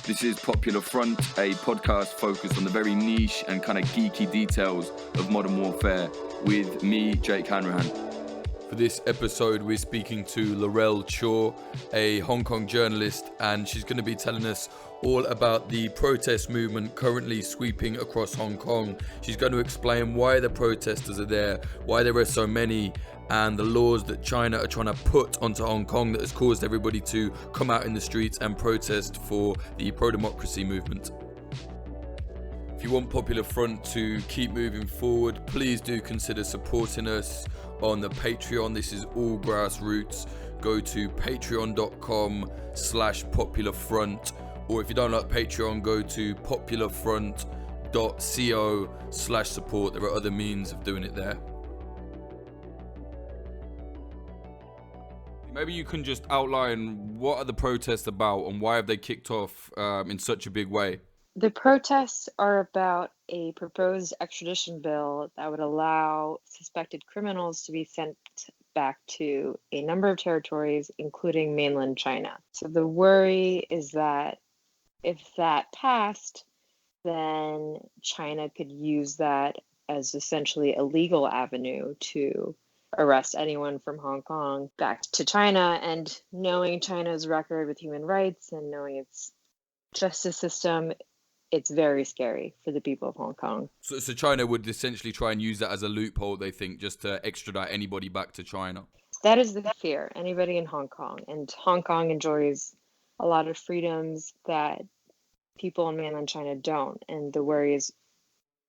This is Popular Front, a podcast focused on the very niche and kind of geeky details of modern warfare with me, Jake Hanrahan. For this episode, we're speaking to Laurel Chor, a Hong Kong journalist, and she's going to be telling us all about the protest movement currently sweeping across Hong Kong. She's going to explain why the protesters are there, why there are so many, and the laws that China are trying to put onto Hong Kong that has caused everybody to come out in the streets and protest for the pro-democracy movement. If you want Popular Front to keep moving forward, please do consider supporting us on the Patreon. This is all grassroots. Go to patreon.com/popularfront, or if you don't like Patreon, go to popularfront.co/support. There are other means of doing it there. Maybe you can just outline what are the protests about and why have they kicked off in such a big way? The protests are about a proposed extradition bill that would allow suspected criminals to be sent back to a number of territories, including mainland China. So the worry is that if that passed, then China could use that as essentially a legal avenue to arrest anyone from Hong Kong back to China. And knowing China's record with human rights and knowing its justice system, it's very scary for the people of Hong Kong. So China would essentially try and use that as a loophole, they think, just to extradite anybody back to China. That is the fear, anybody in Hong Kong. And Hong Kong enjoys a lot of freedoms that people in mainland China don't. And the worry is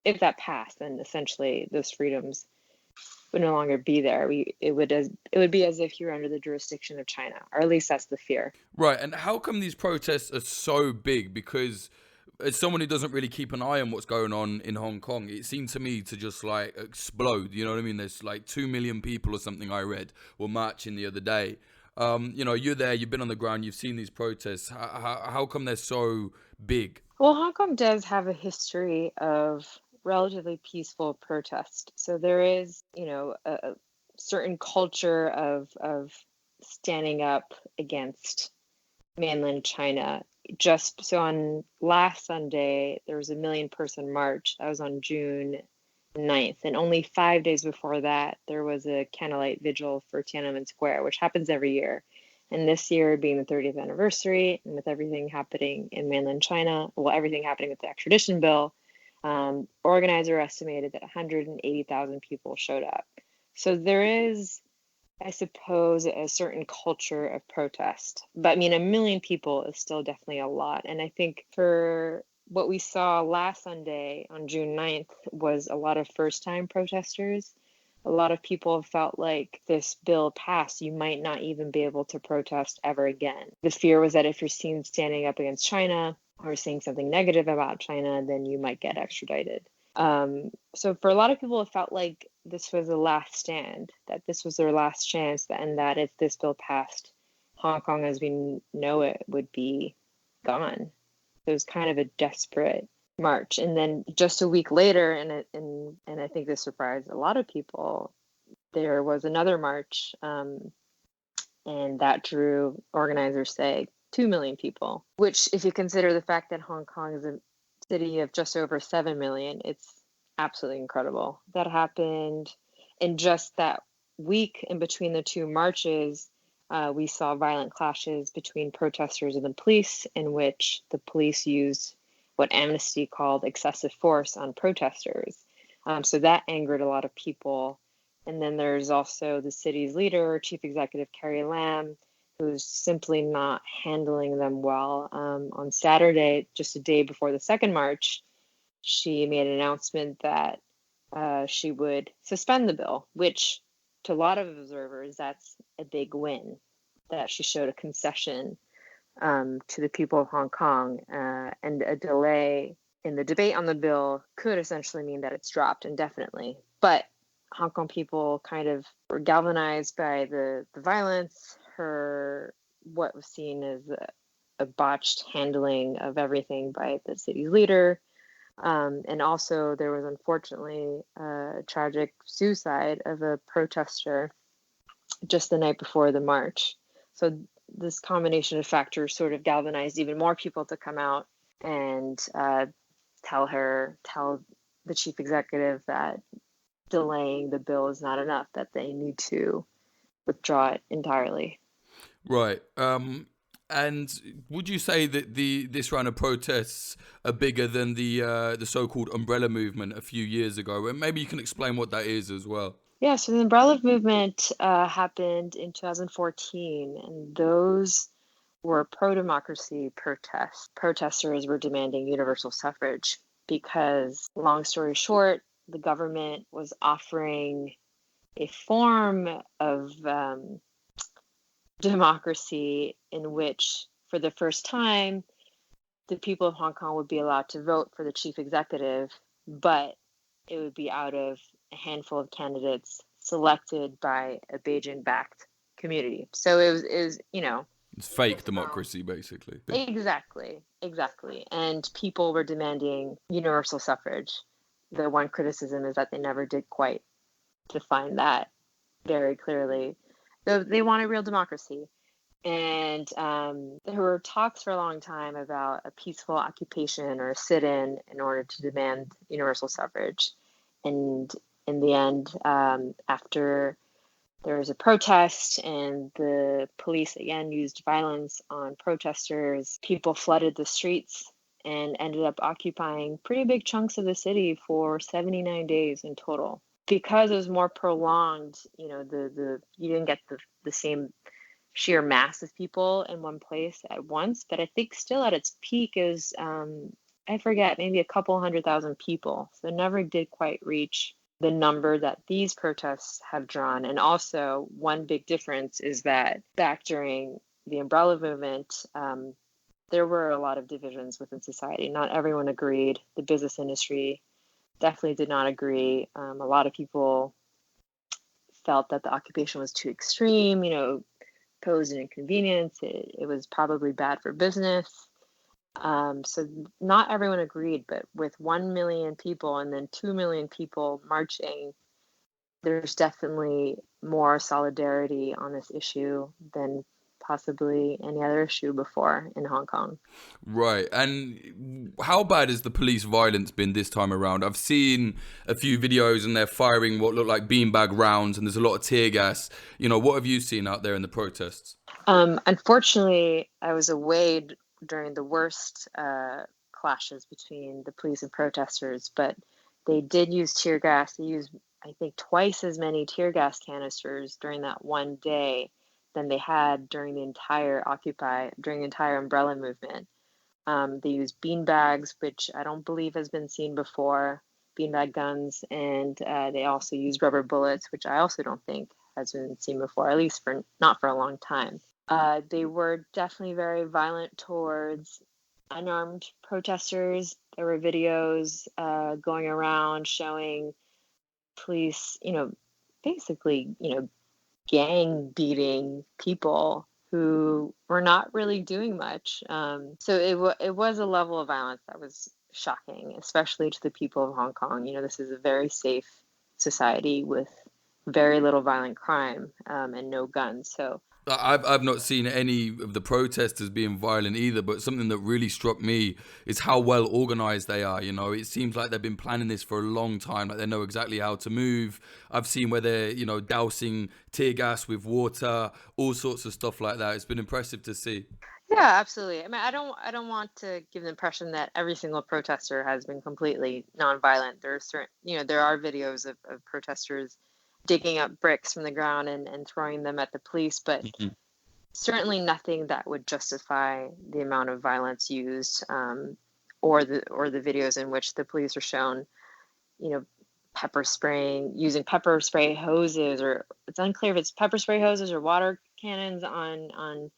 if that passed, then essentially those freedoms would no longer be there. It would be as if you're under the jurisdiction of China, or at least that's the fear. Right, and how come these protests are so big? Because as someone who doesn't really keep an eye on what's going on in Hong Kong, it seemed to me to just like explode. You know what I mean? There's like 2 million people or something I read were marching the other day. You're there, you've been on the ground, you've seen these protests. How come they're so big? Well, Hong Kong does have a history of relatively peaceful protest. So there is, a certain culture of standing up against mainland China. Just so on last Sunday, there was a 1 million person march. That was on June 9th. And only 5 days before that, there was a candlelight vigil for Tiananmen Square, which happens every year. And this year being the 30th anniversary, and with everything happening in mainland China, everything happening with the extradition bill, organizer estimated that 180,000 people showed up. So there is, I suppose, a certain culture of protest. But 1 million people is still definitely a lot. And I think for what we saw last Sunday on June 9th was a lot of first-time protesters. A lot of people felt like this bill passed, you might not even be able to protest ever again. The fear was that if you're seen standing up against China or saying something negative about China, then you might get extradited. So for a lot of people, it felt like this was the last stand, that this was their last chance, and that if this bill passed, Hong Kong as we know it would be gone. It was kind of a desperate march. And then just a week later, and I think this surprised a lot of people, there was another march, and that drew, organizers say, 2 million people, which if you consider the fact that Hong Kong is a city of just over 7 million, it's absolutely incredible. That happened in just that week in between the two marches. We saw violent clashes between protesters and the police, in which the police used what Amnesty called excessive force on protesters. So that angered a lot of people. And then there's also the city's leader, Chief Executive Carrie Lam, who's simply not handling them well. On Saturday, just a day before the second march, she made an announcement that she would suspend the bill, which to a lot of observers, that's a big win, that she showed a concession to the people of Hong Kong, and a delay in the debate on the bill could essentially mean that it's dropped indefinitely. But Hong Kong people kind of were galvanized by the violence, what was seen as a botched handling of everything by the city's leader. And also there was unfortunately a tragic suicide of a protester just the night before the march. So this combination of factors sort of galvanized even more people to come out and tell the chief executive that delaying the bill is not enough, that they need to withdraw it entirely. Right. And would you say that this round of protests are bigger than the so-called umbrella movement a few years ago? And maybe you can explain what that is as well. Yeah, so the umbrella movement happened in 2014, and those were pro-democracy protests. Protesters were demanding universal suffrage because, long story short, the government was offering a form of democracy in which, for the first time, the people of Hong Kong would be allowed to vote for the chief executive, but it would be out of a handful of candidates selected by a Beijing-backed community. So it was, It's fake democracy, basically. exactly. And people were demanding universal suffrage. The one criticism is that they never did quite define that very clearly. They wanted real democracy. And there were talks for a long time about a peaceful occupation or a sit-in in order to demand universal suffrage. And in the end, after there was a protest and the police again used violence on protesters, people flooded the streets and ended up occupying pretty big chunks of the city for 79 days in total. Because it was more prolonged, the you didn't get the same sheer mass of people in one place at once, but I think still at its peak is I forget, maybe a couple 100,000 people. So it never did quite reach the number that these protests have drawn. And also, one big difference is that back during the umbrella movement, there were a lot of divisions within society. Not everyone agreed. The business industry definitely did not agree. A lot of people felt that the occupation was too extreme, posed an inconvenience. It was probably bad for business. So not everyone agreed, but with 1 million people and then 2 million people marching, there's definitely more solidarity on this issue than possibly any other issue before in Hong Kong. Right. And how bad has the police violence been this time around? I've seen a few videos and they're firing what look like beanbag rounds and there's a lot of tear gas. What have you seen out there in the protests? Unfortunately, I was away during the worst clashes between the police and protesters, but they did use tear gas. They used, I think, twice as many tear gas canisters during that one day than they had during the entire umbrella movement. They used beanbags, which I don't believe has been seen before, beanbag guns, and they also used rubber bullets, which I also don't think has been seen before, at least not for a long time. They were definitely very violent towards unarmed protesters. There were videos going around showing police, basically, gang beating people who were not really doing much. So it was a level of violence that was shocking, especially to the people of Hong Kong. This is a very safe society with very little violent crime and no guns. So I've not seen any of the protesters being violent either, but something that really struck me is how well organized they are. It seems like they've been planning this for a long time, like they know exactly how to move. I've seen where they're, dousing tear gas with water, all sorts of stuff like that. It's been impressive to see. yeah, absolutely. I mean, I don't want to give the impression that every single protester has been completely nonviolent. There are videos of protesters digging up bricks from the ground and throwing them at the police, but certainly nothing that would justify the amount of violence used, or the videos in which the police are shown, using pepper spray hoses, or it's unclear if it's pepper spray hoses or water cannons on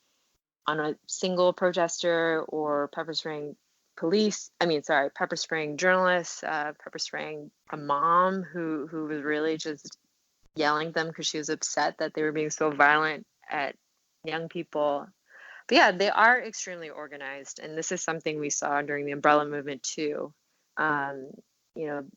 a single protester, or pepper spraying journalists, pepper spraying a mom who was really just yelling at them because she was upset that they were being so violent at young people. But yeah, they are extremely organized, and this is something we saw during the umbrella movement too.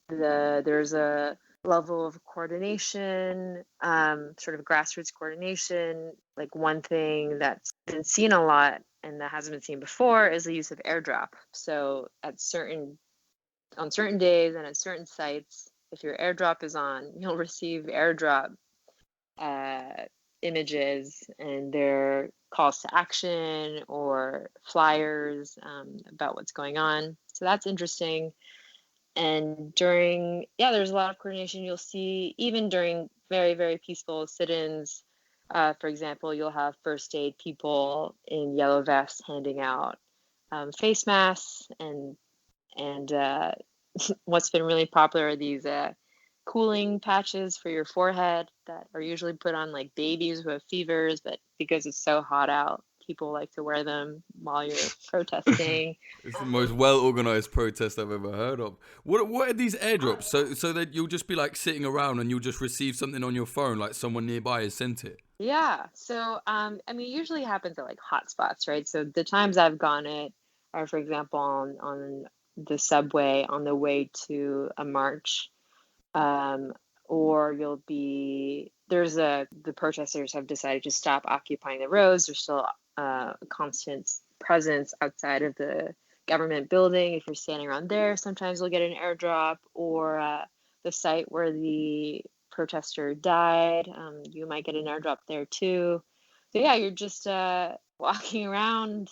There's a level of coordination, sort of grassroots coordination. Like one thing that's been seen a lot and that hasn't been seen before is the use of airdrop. So on certain days and at certain sites, if your airdrop is on, you'll receive airdrop images and their calls to action or flyers about what's going on. So that's interesting. And there's a lot of coordination. You'll see even during very, very peaceful sit-ins. For example, you'll have first aid people in yellow vests handing out face masks, and what's been really popular are these cooling patches for your forehead that are usually put on like babies who have fevers, but because it's so hot out, people like to wear them while you're protesting. It's the most well-organized protest I've ever heard of. What are these airdrops? So that you'll just be like sitting around and you'll just receive something on your phone, like someone nearby has sent it. Yeah. So, usually it happens at like hotspots, right? So the times I've gone it are, for example, on the subway on the way to a march, or the protesters have decided to stop occupying the roads. There's still a constant presence outside of the government building. If you're standing around there, sometimes you'll get an airdrop, or the site where the protester died, you might get an airdrop there too. So yeah, you're just walking around.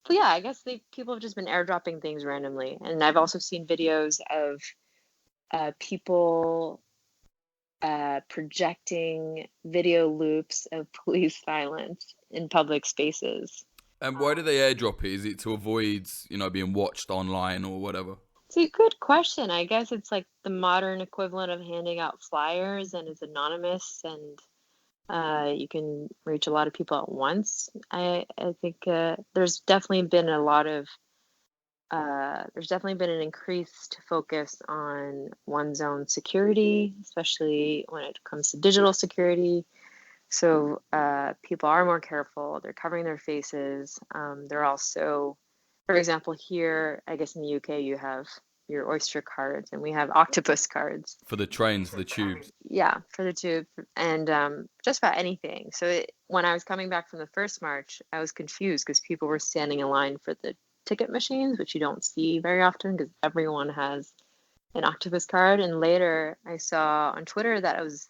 But yeah, I guess people have just been airdropping things randomly. And I've also seen videos of people projecting video loops of police violence in public spaces. And why do they airdrop it? Is it to avoid, being watched online or whatever? It's a good question. I guess it's like the modern equivalent of handing out flyers, and it's anonymous, and you can reach a lot of people at once. I think there's definitely been an increased focus on one's own security, especially when it comes to digital security. So people are more careful. They're covering their faces. They're also, for example, here, I guess in the UK, you have your Oyster cards, and we have octopus cards. For the trains, for the tubes. Yeah, for the tube, and just about anything. So when I was coming back from the first march, I was confused because people were standing in line for the ticket machines, which you don't see very often because everyone has an octopus card. And later I saw on Twitter that it was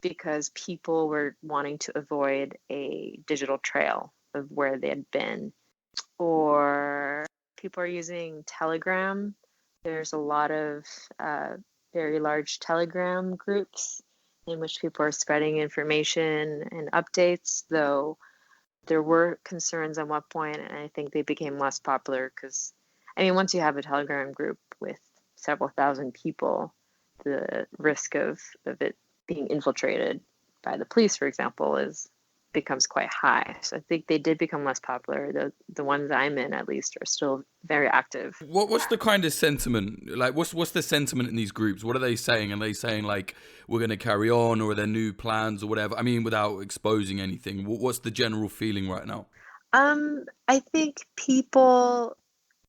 because people were wanting to avoid a digital trail of where they had been. Or people are using Telegram. There's a lot of very large Telegram groups in which people are spreading information and updates, though there were concerns at one point, and I think they became less popular because, once you have a Telegram group with several thousand people, the risk of it being infiltrated by the police, for example, becomes quite high. So I think they did become less popular. The ones I'm in, at least, are still very active. What's the kind of sentiment? Like, what's the sentiment in these groups? What are they saying? Are they saying like we're going to carry on, or are there new plans or whatever? Without exposing anything, what's the general feeling right now? I think people.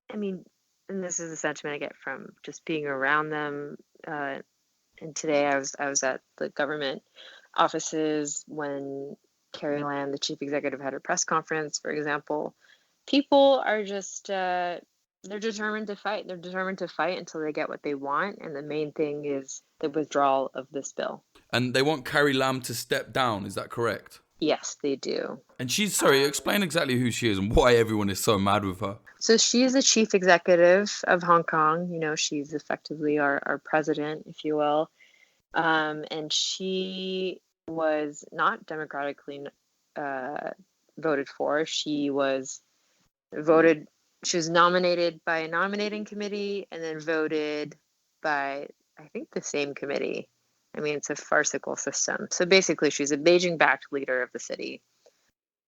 And this is the sentiment I get from just being around them. And today I was at the government offices when Carrie Lam, the chief executive, had her press conference, for example. People are just, they're determined to fight. They're determined to fight until they get what they want. And the main thing is the withdrawal of this bill. And they want Carrie Lam to step down. Is that correct? Yes, they do. And explain exactly who she is and why everyone is so mad with her. So she is the chief executive of Hong Kong. She's effectively our president, if you will. And she was not democratically voted for. She was nominated by a nominating committee and then voted by, I think, the same committee. It's a farcical system. So basically, she's a Beijing-backed leader of the city.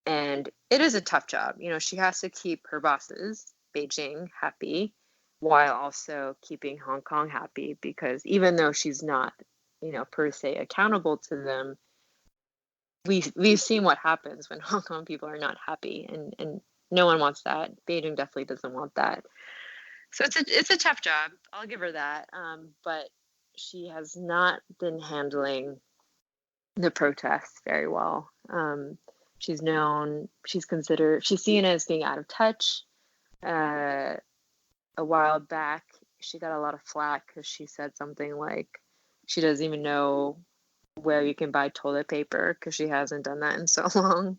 And it is a tough job. She has to keep her bosses, Beijing, happy, while also keeping Hong Kong happy, because even though she's not, per se accountable to them, we've seen what happens when Hong Kong people are not happy, and no one wants that. Beijing definitely doesn't want that. So it's a tough job. I'll give her that. But she has not been handling the protests very well. She's seen as being out of touch. A while back, she got a lot of flack because she said something like she doesn't even know where you can buy toilet paper because she hasn't done that in so long.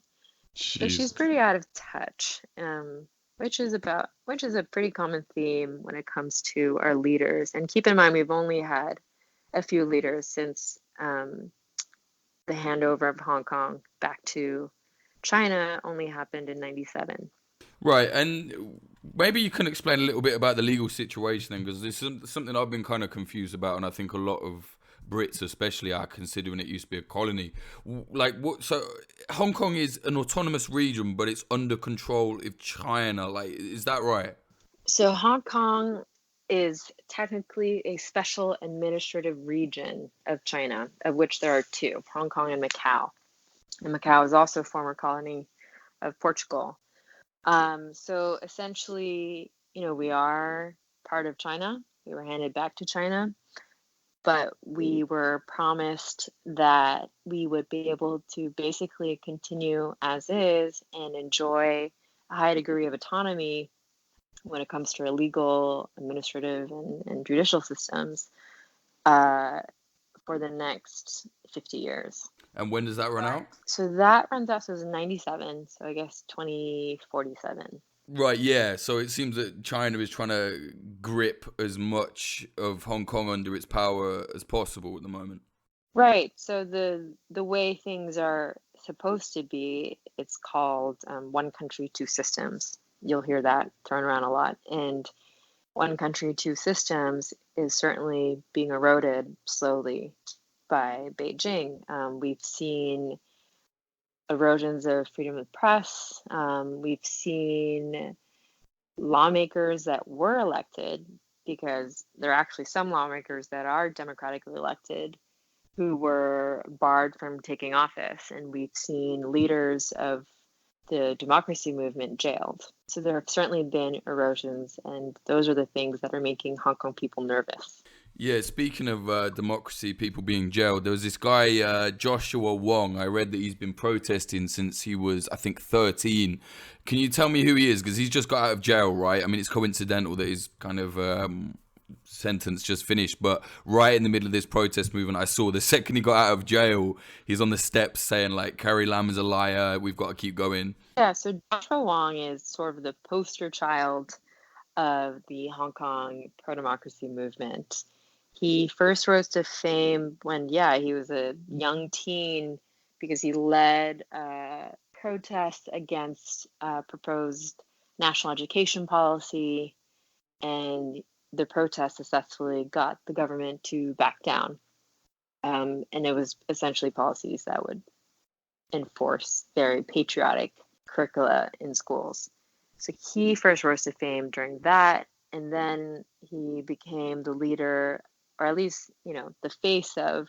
So she's pretty out of touch, which is a pretty common theme when it comes to our leaders. And keep in mind, we've only had a few leaders since the handover of Hong Kong back to China only happened in 97. Right, and maybe you can explain a little bit about the legal situation then, because this is something I've been kind of confused about, and I think a lot of Brits especially are considering it used to be a colony. Like, what? So Hong Kong is an autonomous region, but it's under control of China. Like, is that right? So Hong Kong is technically a special administrative region of China, of which there are two, Hong Kong and Macau. And Macau is also a former colony of Portugal. So essentially, we are part of China. We were handed back to China, but we were promised that we would be able to basically continue as is and enjoy a high degree of autonomy when it comes to our legal, administrative, and judicial systems for the next 50 years. And when does that run out? So that runs out, so it's 97, so I guess 2047. Right, yeah. So it seems that China is trying to grip as much of Hong Kong under its power as possible at the moment. Right. So the way things are supposed to be, it's called one country, two systems. You'll hear that thrown around a lot. And one country, two systems is certainly being eroded slowly by Beijing. We've seen erosions of freedom of press. We've seen lawmakers that were elected, because there are actually some lawmakers that are democratically elected who were barred from taking office. And we've seen leaders of the democracy movement jailed. So there have certainly been erosions, and those are the things that are making Hong Kong people nervous. Yeah, speaking of democracy, people being jailed, there was this guy, Joshua Wong. I read that he's been protesting since he was, I think, 13. Can you tell me who he is? Because he's just got out of jail, right? I mean, it's coincidental that his kind of sentence just finished, but right in the middle of this protest movement, I saw the second he got out of jail, he's on the steps saying, like, Carrie Lam is a liar, we've got to keep going. Yeah, so Joshua Wong is sort of the poster child of the Hong Kong pro-democracy movement. He first rose to fame when, he was a young teen, because he led protests against proposed national education policy, and the protest successfully got the government to back down. And it was essentially policies that would enforce very patriotic curricula in schools. So he first rose to fame during that, and then he became the leader, or at least, the face of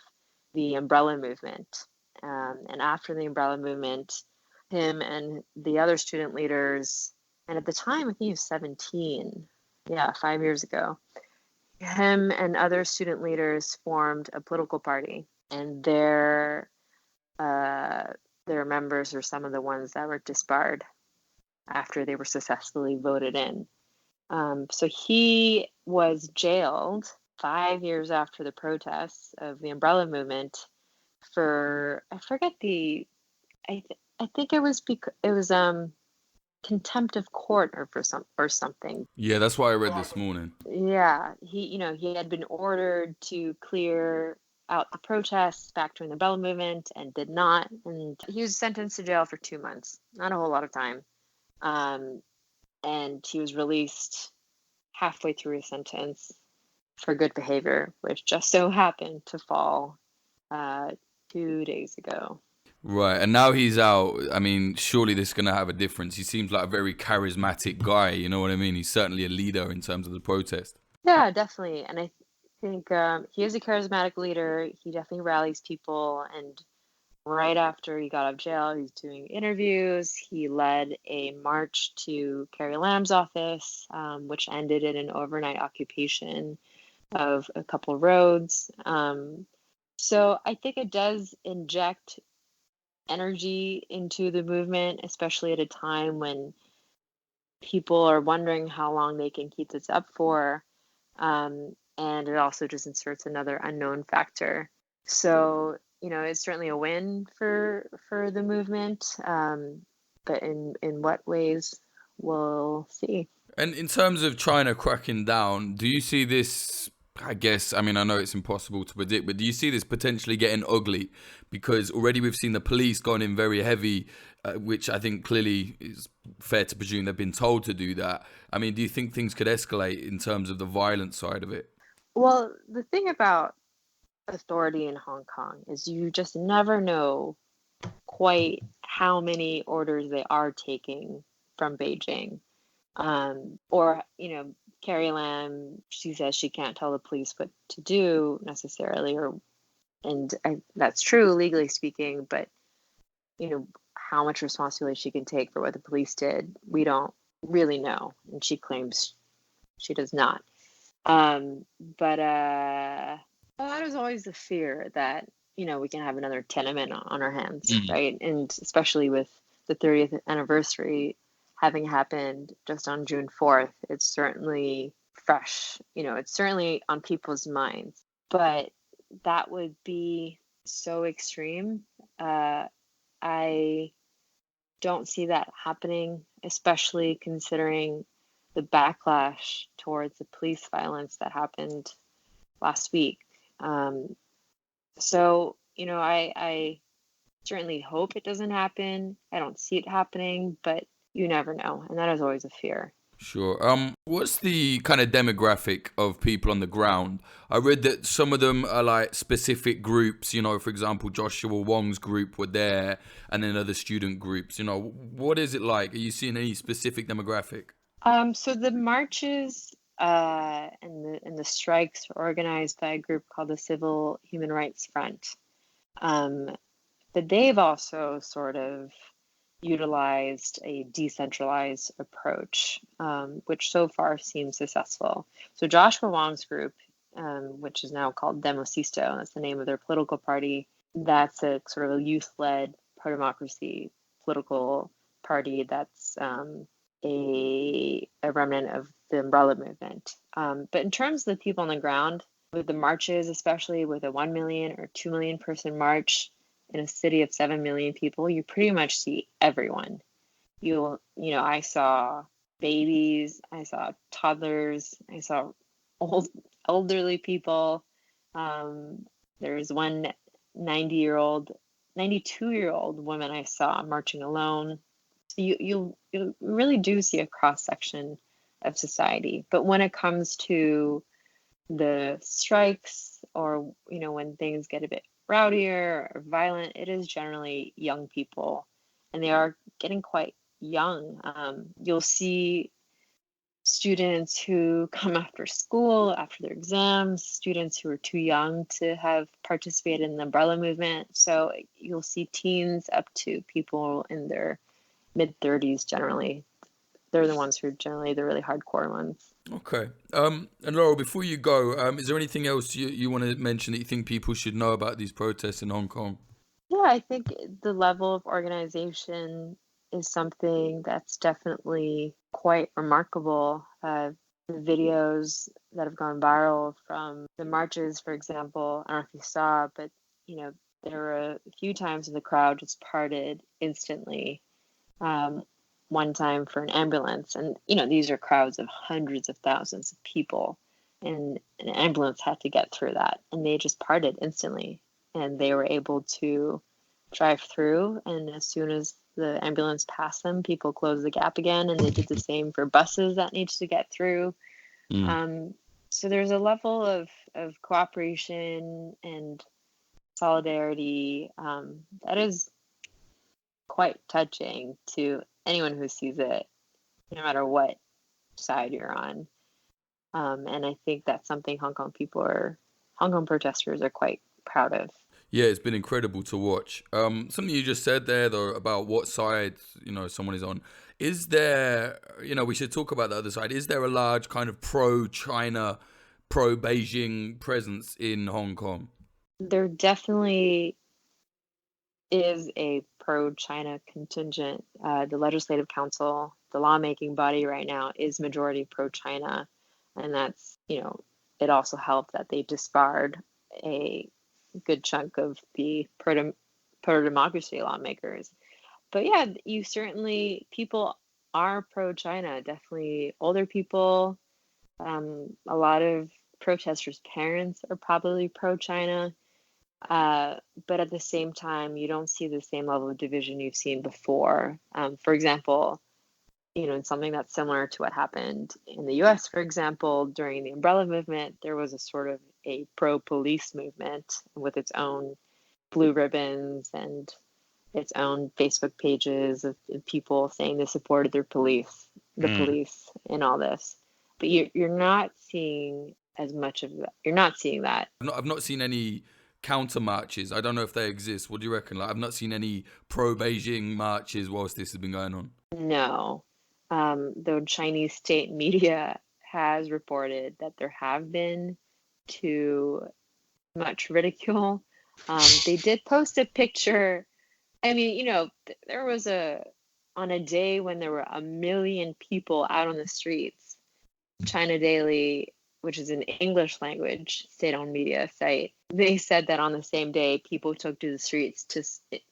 the umbrella movement. And after the umbrella movement, him and the other student leaders, and at the time, I think he was 17, 5 years ago, him and other student leaders formed a political party, and their members were some of the ones that were disbarred after they were successfully voted in. So he was jailed 5 years after the protests of the umbrella movement for, I forget I think it was contempt of court or something. Yeah, that's what I read this morning. Yeah, he had been ordered to clear out the protests back during the umbrella movement and did not, and he was sentenced to jail for 2 months, not a whole lot of time. And he was released halfway through his sentence for good behavior, which just so happened to fall 2 days ago. Right, and now he's out. I mean, surely this is going to have a difference. He seems like a very charismatic guy, you know what I mean? He's certainly a leader in terms of the protest. Yeah, definitely. And I think he is a charismatic leader. He definitely rallies people. And right after he got out of jail, he's doing interviews. He led a march to Carrie Lam's office, which ended in an overnight occupation of a couple roads. So I think it does inject energy into the movement, especially at a time when people are wondering how long they can keep this up for. And it also just inserts another unknown factor. So, it's certainly a win for the movement. But in what ways, we'll see. And in terms of China cracking down, do you see this? I guess, I mean, I know it's impossible to predict, but do you see this potentially getting ugly? Because already we've seen the police going in very heavy, which I think clearly is fair to presume they've been told to do that. I mean, do you think things could escalate in terms of the violent side of it? Well, the thing about authority in Hong Kong is you just never know quite how many orders they are taking from Beijing. Or, Carrie Lam, she says she can't tell the police what to do necessarily, that's true legally speaking, but how much responsibility she can take for what the police did, we don't really know, and she claims she does not. But that is always the fear that we can have another Tiananmen on our hands, right? And especially with the 30th anniversary having happened just on June 4th, it's certainly fresh. It's certainly on people's minds. But that would be so extreme. I don't see that happening, especially considering the backlash towards the police violence that happened last week. So, I certainly hope it doesn't happen. I don't see it happening, but you never know. And that is always a fear. Sure. What's the kind of demographic of people on the ground? I read that some of them are like specific groups, for example, Joshua Wong's group were there, and then other student groups. What is it like? Are you seeing any specific demographic? So the marches and the strikes were organized by a group called the Civil Human Rights Front. But they've also sort of utilized a decentralized approach, which so far seems successful. So Joshua Wong's group, which is now called Democisto, that's the name of their political party, that's a sort of a youth-led pro-democracy political party that's a remnant of the umbrella movement. But in terms of the people on the ground, with the marches, especially with a 1 million or 2 million person march in a city of 7 million people, you pretty much see everyone. I saw babies, I saw toddlers, I saw elderly people. There's one 92-year-old woman I saw marching alone. So you really do see a cross section of society. But when it comes to the strikes, or when things get a bit rowdier or violent, it is generally young people, and they are getting quite young. You'll see students who come after school, after their exams, students who are too young to have participated in the umbrella movement. So you'll see teens up to people in their mid-30s generally. They're the ones who are generally the really hardcore ones. Okay. And Laurel, before you go, is there anything else you want to mention that you think people should know about these protests in Hong Kong? Yeah, I think the level of organization is something that's definitely quite remarkable. The videos that have gone viral from the marches, for example, I don't know if you saw, but there were a few times when the crowd just parted instantly. One time for an ambulance, and these are crowds of hundreds of thousands of people, and an ambulance had to get through that, and they just parted instantly, and they were able to drive through, and as soon as the ambulance passed them, people closed the gap again, and they did the same for buses that needs to get through. So there's a level of cooperation and solidarity that is quite touching to anyone who sees it, no matter what side you're on. And I think that's something Hong Kong protesters are quite proud of. Yeah, it's been incredible to watch. Something you just said there, though, about what side, someone is on. Is there, we should talk about the other side. Is there a large kind of pro-China pro-Beijing presence in Hong Kong? There definitely is a pro-China contingent. The Legislative Council, the lawmaking body right now, is majority pro-China. And that's, it also helped that they disbarred a good chunk of the pro-democracy lawmakers. But yeah, people are pro-China, definitely older people. A lot of protesters' parents are probably pro-China. But at the same time, you don't see the same level of division you've seen before. For example, in something that's similar to what happened in the US, for example, during the Umbrella movement, there was a sort of a pro-police movement with its own blue ribbons and its own Facebook pages of people saying they supported the police in all this. But you're not seeing as much of that. You're not seeing that. I've not seen any counter marches. I don't know if they exist. What do you reckon? I've not seen any pro-Beijing marches whilst this has been going on. No. The Chinese state media has reported that there have been too much ridicule. They did post a picture. I mean, there was on a day when there were 1 million people out on the streets, China Daily, which is an English language state-owned media site, they said that on the same day, people took to the streets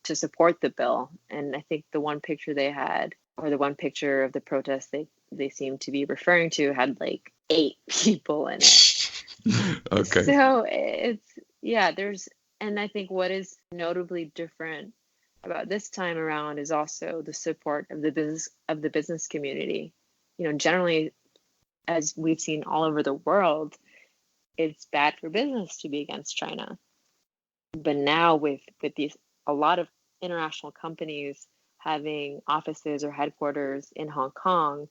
to support the bill. And I think the one picture they had, or the one picture of the protest they seemed to be referring to, had like 8 people in it. Okay. So and I think what is notably different about this time around is also the support of the business community. Generally, as we've seen all over the world, it's bad for business to be against China. But now with a lot of international companies having offices or headquarters in Hong Kong,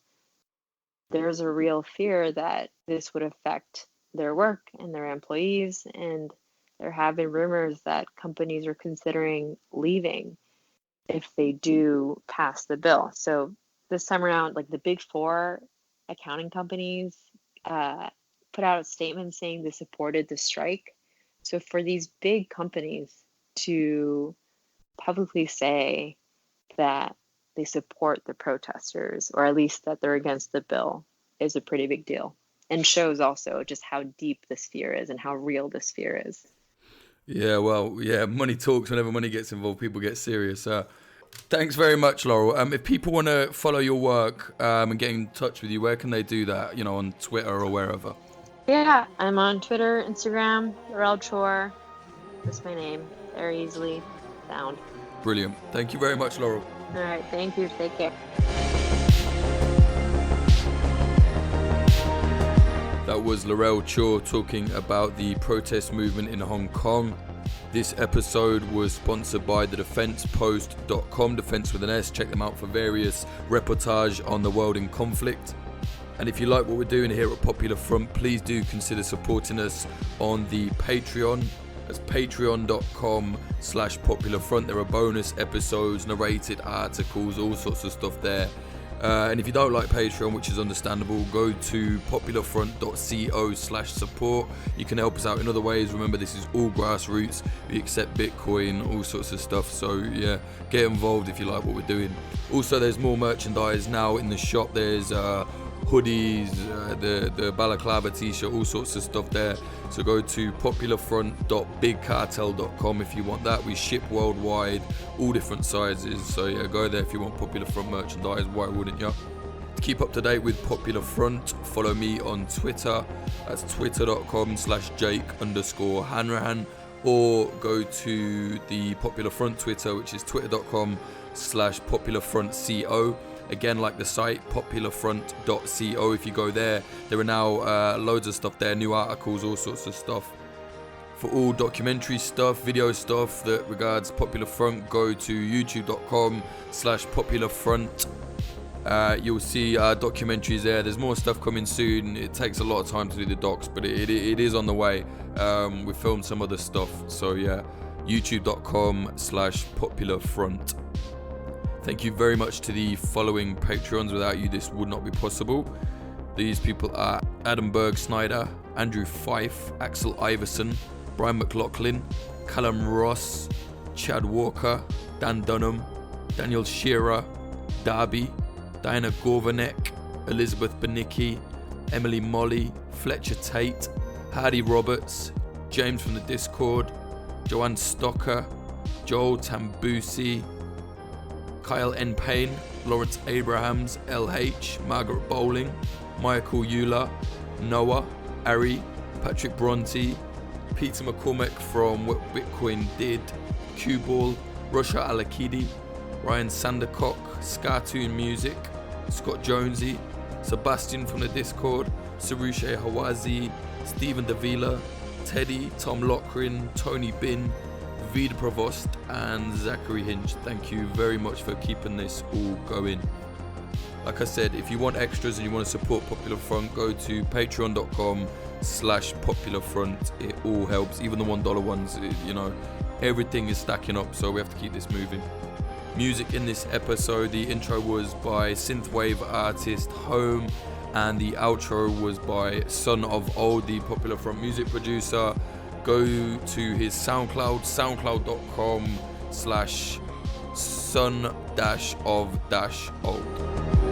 there's a real fear that this would affect their work and their employees. And there have been rumors that companies are considering leaving if they do pass the bill. So this time around, like the big 4 accounting companies put out a statement saying they supported the strike. So for these big companies to publicly say that they support the protesters, or at least that they're against the bill, is a pretty big deal, and shows also just how deep this fear is and how real this fear is. Yeah, well, money talks. Whenever money gets involved, people get serious. Thanks very much, Laurel. If people want to follow your work and get in touch with you, where can they do that? On Twitter or wherever? Yeah, I'm on Twitter, Instagram, Laurel Chor. That's my name. Very easily found. Brilliant. Thank you very much, Laurel. All right. Thank you. Take care. That was Laurel Chor talking about the protest movement in Hong Kong. This episode was sponsored by thedefensepost.com, defense with an S. Check them out for various reportage on the world in conflict. And if you like what we're doing here at Popular Front, please do consider supporting us on the Patreon. That's patreon.com/popularfront. There are bonus episodes, narrated articles, all sorts of stuff there. And if you don't like Patreon, which is understandable, go to popularfront.co/support. You can help us out in other ways. Remember, this is all grassroots. We accept Bitcoin, all sorts of stuff. So yeah, get involved if you like what we're doing. Also, there's more merchandise now in the shop. There's hoodies, the balaclava t-shirt, all sorts of stuff there. So go to popularfront.bigcartel.com if you want that. We ship worldwide, all different sizes. So yeah, go there if you want Popular Front merchandise. Why wouldn't you? To keep up to date with Popular Front, follow me on Twitter. That's twitter.com/Jake_Hanrahan, or go to the Popular Front Twitter, which is twitter.com/PopularFrontCO. Again, like the site, popularfront.co. If you go there, there are now loads of stuff there, new articles, all sorts of stuff. For all documentary stuff, video stuff that regards Popular Front, go to youtube.com/popularfront. You'll see documentaries there. There's more stuff coming soon. It takes a lot of time to do the docs, but it is on the way. We filmed some other stuff. So yeah, youtube.com/popularfront. Thank you very much to the following Patreons. Without you, this would not be possible. These people are Adam Berg Snyder, Andrew Fife, Axel Iverson, Brian McLaughlin, Callum Ross, Chad Walker, Dan Dunham, Daniel Shearer, Darby, Diana Gorvanek, Elizabeth Benicki, Emily Molly, Fletcher Tate, Hardy Roberts, James from the Discord, Joanne Stocker, Joel Tambusi, Kyle N. Payne, Lawrence Abrahams, LH, Margaret Bowling, Michael Euler, Noah, Ari, Patrick Bronte, Peter McCormick from What Bitcoin Did, Q-Ball, Russia Alakidi, Ryan Sandercock, Scartoon Music, Scott Jonesy, Sebastian from the Discord, Sarushe Hawazi, Stephen Davila, Teddy, Tom Lochrin, Tony Bin, Vida Provost and Zachary Hinge. Thank you very much for keeping this all going. Like I said, if you want extras and you want to support Popular Front, go to patreon.com/popularfront. It all helps, even the $1 ones, everything is stacking up, so we have to keep this moving. Music in this episode, the intro was by synthwave artist Home, and the outro was by Son of Old, the Popular Front music producer. Go to his SoundCloud, soundcloud.com/son-of-old.